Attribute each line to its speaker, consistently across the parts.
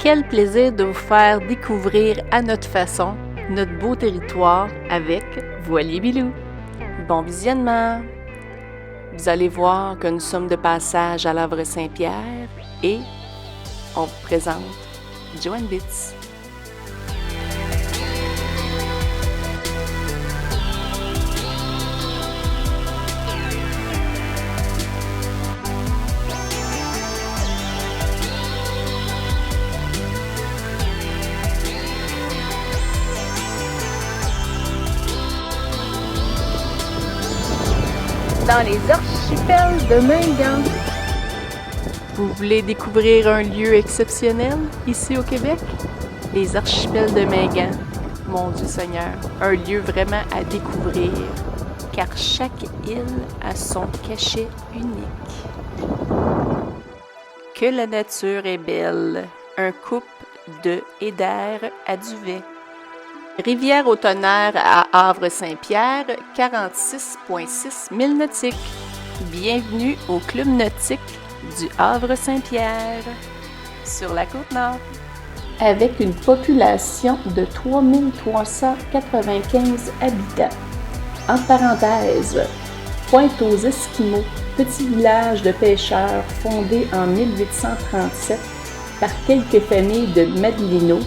Speaker 1: Quel plaisir de vous faire découvrir à notre façon notre beau territoire avec Voilier Bilou. Bon visionnement! Vous allez voir que nous sommes de passage à l'Havre-Saint-Pierre et on vous présente Joanne Bitts. Dans les archipels de Mingan. Vous voulez découvrir un lieu exceptionnel ici au Québec? Les archipels de Mingan. Mon Dieu Seigneur, un lieu vraiment à découvrir, car chaque île a son cachet unique. Que la nature est belle, un couple de et d'air à duvet. Rivière au tonnerre à Havre-Saint-Pierre, 46,6 milles nautiques. Bienvenue au Club nautique du Havre-Saint-Pierre, sur la Côte-Nord. Avec une population de 3395 habitants. En parenthèse, Pointe aux Esquimaux, petit village de pêcheurs fondé en 1837 par quelques familles de Madelino,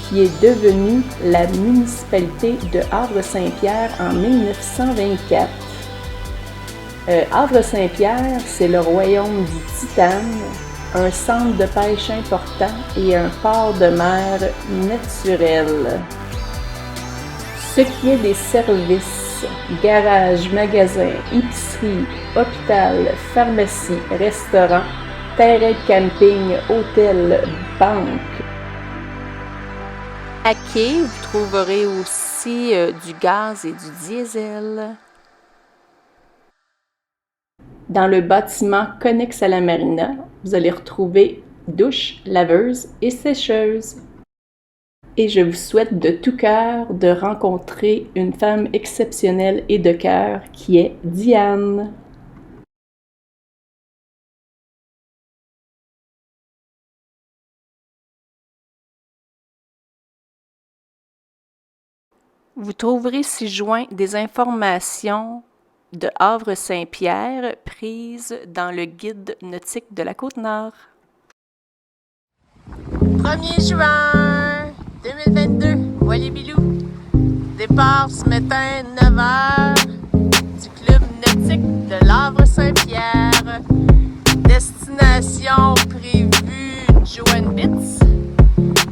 Speaker 1: qui est devenue la municipalité de Havre-Saint-Pierre en 1924. Havre-Saint-Pierre, c'est le royaume du Titane, un centre de pêche important et un port de mer naturel. Ce qui est des services, garage, magasin, épicerie, hôpital, pharmacie, restaurant, terrain de camping, hôtel, banque. À quai, vous trouverez aussi du gaz et du diesel. Dans le bâtiment connexe à la marina, vous allez retrouver douche, laveuse et sécheuse. Et je vous souhaite de tout cœur de rencontrer une femme exceptionnelle et de cœur qui est Diane. Vous trouverez ci-joint des informations de Havre-Saint-Pierre prises dans le guide nautique de la Côte-Nord. 1er juin 2022, Voilier Bilou. Départ ce matin 9h du Club nautique de l'Havre-Saint-Pierre. Destination prévue Joanne Bitts.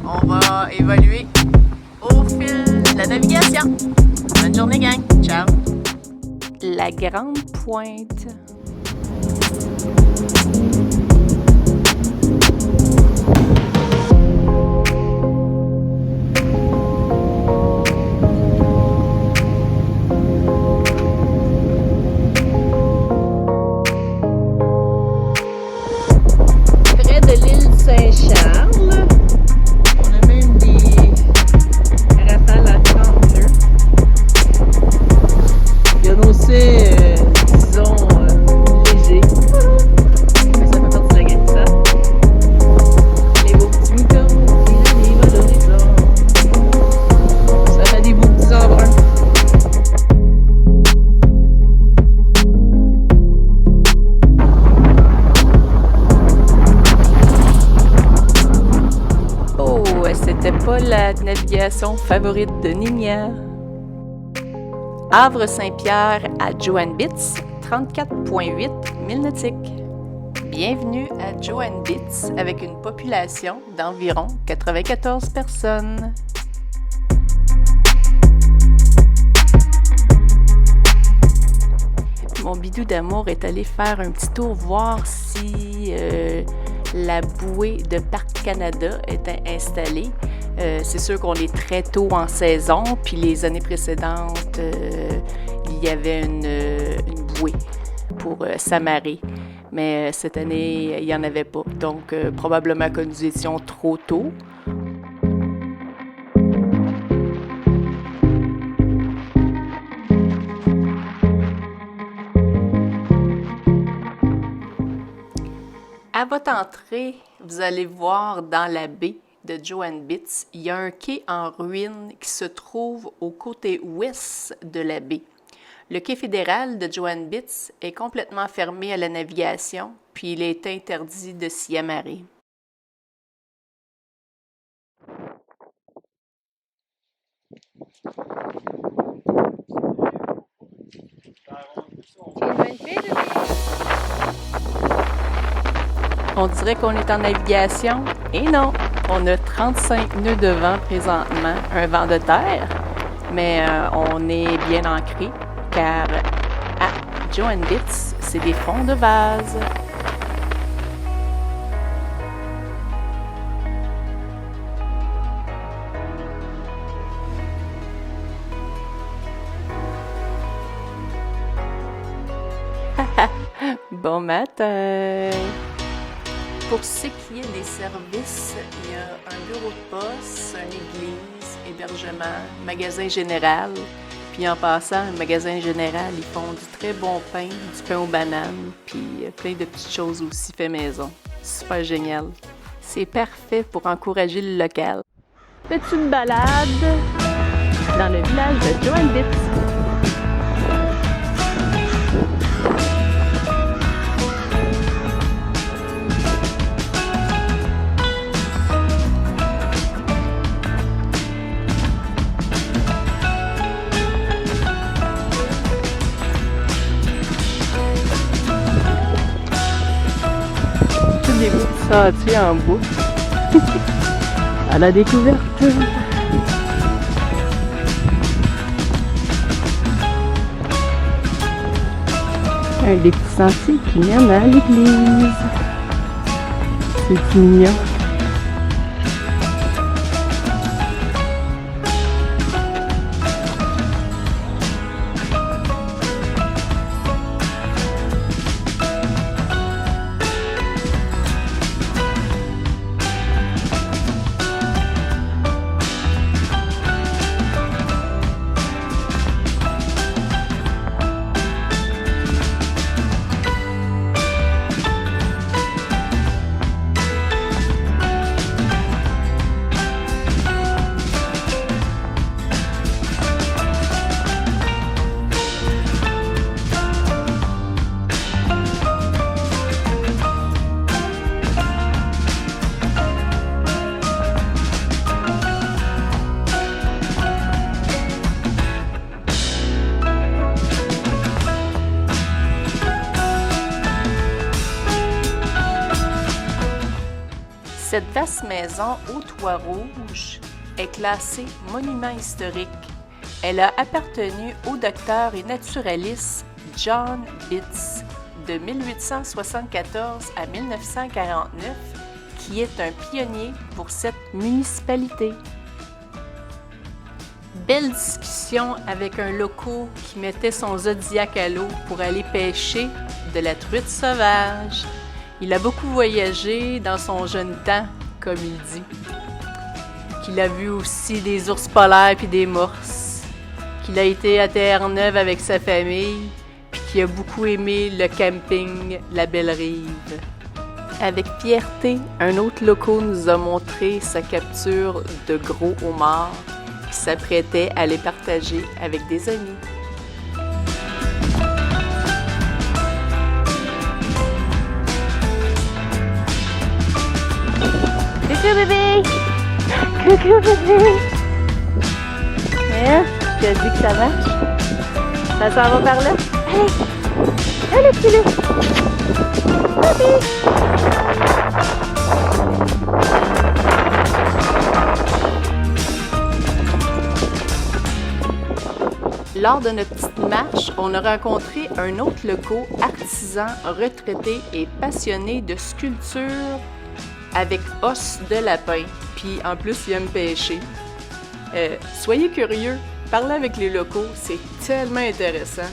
Speaker 1: On va évoluer au fil de la navigation. Bonne journée, gang. Ciao. La Grande Pointe. Près de l'île Saint-Charles. On a même des rafales à 30 nœuds. Il y en a aussi, disons, léger. Mais ça fait partie de la game, ça. Les beaux petits moutons qui arrivent à l'horizon. Ça fait des beaux petits embruns. Oh, c'était pas la navigation favorite de Nina. Havre-Saint-Pierre à Joanne Bitts, 34,8 milles nautiques. Bienvenue à Joanne Bitts avec une population d'environ 94 personnes. Mon bidou d'amour est allé faire un petit tour voir si la bouée de Parc Canada était installée. C'est sûr qu'on est très tôt en saison, puis les années précédentes, il y avait une bouée pour s'amarrer. Mais cette année, il n'y en avait pas. Donc, probablement que nous étions trop tôt. À votre entrée, vous allez voir dans la baie de Joan Bitts, il y a un quai en ruine qui se trouve au côté ouest de la baie. Le quai fédéral de Joan Bitts est complètement fermé à la navigation, puis il est interdit de s'y amarrer. On dirait qu'on est en navigation, et non, on a 35 nœuds de vent présentement, un vent de terre, mais on est bien ancré, car à Joan Bitts, c'est des fonds de vase. Bon matin! Pour ce qui est des services, il y a un bureau de poste, une église, hébergement, magasin général. Puis en passant, un magasin général, ils font du très bon pain, du pain aux bananes, puis plein de petites choses aussi fait maison. Super génial. C'est parfait pour encourager le local. Petite balade dans le village de Joan Bitts. Des bouts de sentier en bout. À la découverte. Un des petits sentiers qui mène à l'église. C'est mignon. Cette vaste maison au toit rouge est classée monument historique. Elle a appartenu au docteur et naturaliste John Bitts de 1874 à 1949, qui est un pionnier pour cette municipalité. Belle discussion avec un loco qui mettait son zodiac à l'eau pour aller pêcher de la truite sauvage. Il a beaucoup voyagé dans son jeune temps, comme il dit. Qu'il a vu aussi des ours polaires puis des morses. Qu'il a été à Terre-Neuve avec sa famille, puis qu'il a beaucoup aimé le camping La Belle Rive. Avec fierté, un autre loco nous a montré sa capture de gros homards qui s'apprêtait à les partager avec des amis. Coucou bébé! Coucou bébé! Hein? Tu as dit que ça marche? Ça s'en va par là? Allez! Allez, petit loup! Bébé! Lors de notre petite marche, on a rencontré un autre loco, artisan, retraité et passionné de sculpture avec os de lapin, puis en plus il aime pêcher. Soyez curieux, parlez avec les locaux, c'est tellement intéressant.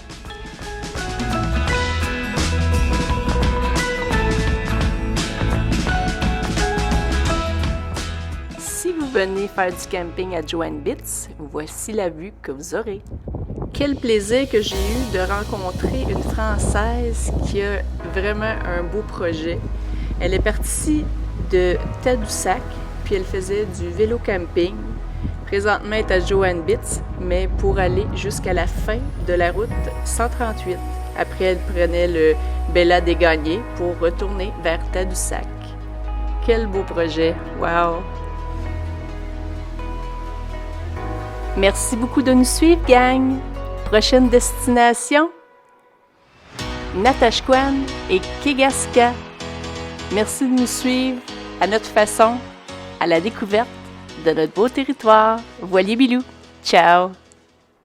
Speaker 1: Si vous venez faire du camping à Joan Bitts, voici la vue que vous aurez. Quel plaisir que j'ai eu de rencontrer une Française qui a vraiment un beau projet. Elle est partie de Tadoussac, puis elle faisait du vélo camping. Présentement, elle est à Johannesburg, mais pour aller jusqu'à la fin de la route 138. Après, elle prenait le Bella des Gagnés pour retourner vers Tadoussac. Quel beau projet! Wow! Merci beaucoup de nous suivre, gang! Prochaine destination, Natashquan et Kegaska. Merci de nous suivre à notre façon, à la découverte de notre beau territoire. Voilier Bilou. Ciao!